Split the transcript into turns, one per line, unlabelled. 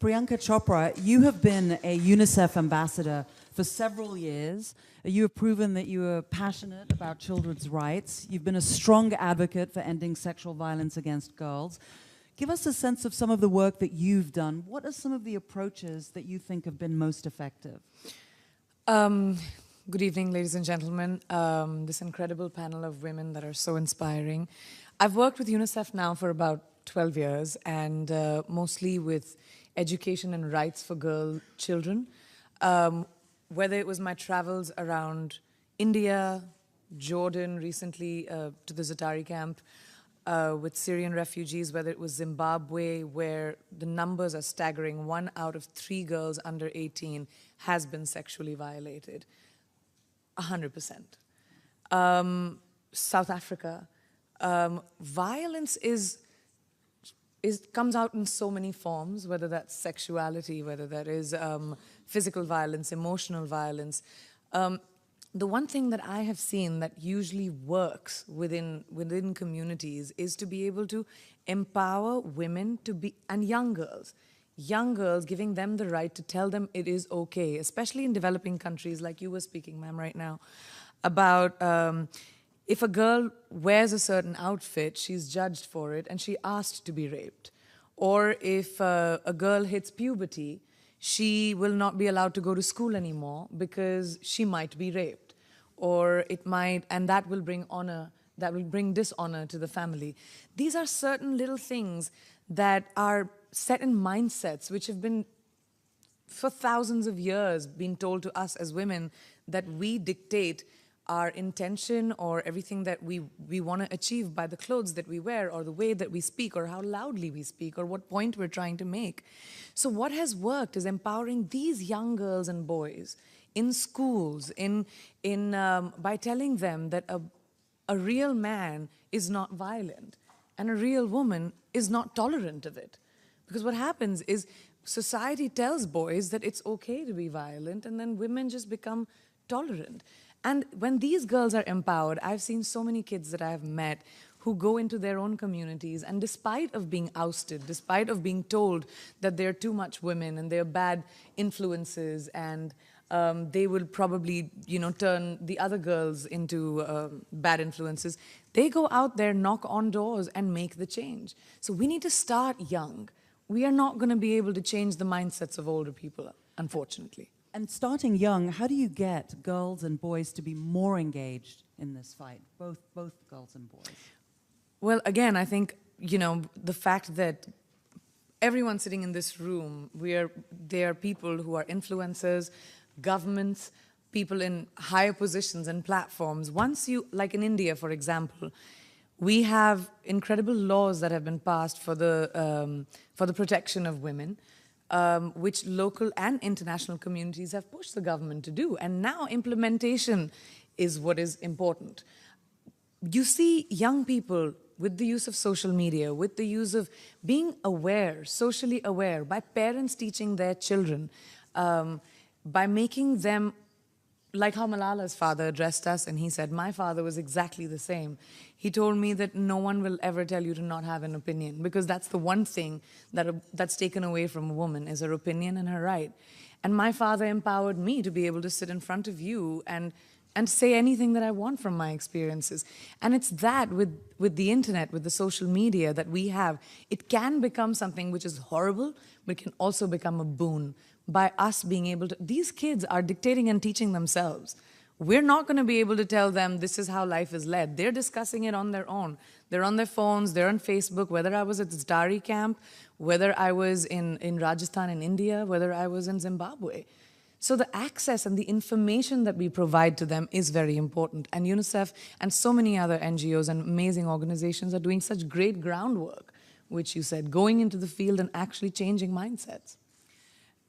Priyanka Chopra, you have been a UNICEF ambassador for several years. You have proven that you are passionate about children's rights. You've been a strong advocate for ending sexual violence against girls. Give us a sense of some of the work that you've done. What are some of the approaches that you think have been most effective?
Good evening, ladies and gentlemen. This incredible panel of women that are so inspiring. I've worked with UNICEF now for about 12 years, and mostly with education and rights for children. Whether it was my travels around India, Jordan, recently to the Zatari camp, with Syrian refugees, whether it was Zimbabwe, where the numbers are staggering. 1 out of 3 girls under 18 has been sexually violated. 100%. South Africa. Violence comes out in so many forms, whether that's sexuality, whether that is physical violence, emotional violence. The one thing that I have seen that usually works within communities is to be able to empower women and young girls, giving them the right to tell them it is okay, especially in developing countries like you were speaking, ma'am, right now, about if a girl wears a certain outfit, she's judged for it and she asked to be raped. Or if a girl hits puberty, she will not be allowed to go to school anymore because she might be raped. Or it might, and that will bring dishonor to the family. These are certain little things that are set in mindsets which have been, for thousands of years, been told to us as women that we dictate our intention or everything that we want to achieve by the clothes that we wear or the way that we speak or how loudly we speak or what point we're trying to make. So what has worked is empowering these young girls and boys in schools, by telling them that a real man is not violent and a real woman is not tolerant of it. Because what happens is society tells boys that it's okay to be violent, and then women just become tolerant. And when these girls are empowered, I've seen so many kids that I've met who go into their own communities, and despite of being ousted, despite of being told that they're too much women and they're bad influences and they will probably, turn the other girls into bad influences, they go out there, knock on doors and make the change. So we need to start young. We are not going to be able to change the mindsets of older people, unfortunately.
And starting young, how do you get girls and boys to be more engaged in this fight, both girls and boys?
Well, again, I think, the fact that everyone sitting in this room, they are people who are influencers, governments, people in higher positions and platforms. Once like in India, for example, we have incredible laws that have been passed for the protection of women, which local and international communities have pushed the government to do. And now implementation is what is important. You see young people with the use of social media, with the use of being aware, socially aware, by parents teaching their children, by making them, like how Malala's father addressed us, and he said, my father was exactly the same. He told me that no one will ever tell you to not have an opinion, because that's the one thing that's taken away from a woman, is her opinion and her right. And my father empowered me to be able to sit in front of you and say anything that I want from my experiences. And it's that with the internet, with the social media that we have, it can become something which is horrible, but it can also become a boon by us being able to. These kids are dictating and teaching themselves. We're not going to be able to tell them this is how life is led. They're discussing it on their own. They're on their phones, they're on Facebook, whether I was at the Zatari camp, whether I was in Rajasthan in India, whether I was in Zimbabwe. So the access and the information that we provide to them is very important. And UNICEF and so many other NGOs and amazing organizations are doing such great groundwork, which you said, going into the field and actually changing mindsets.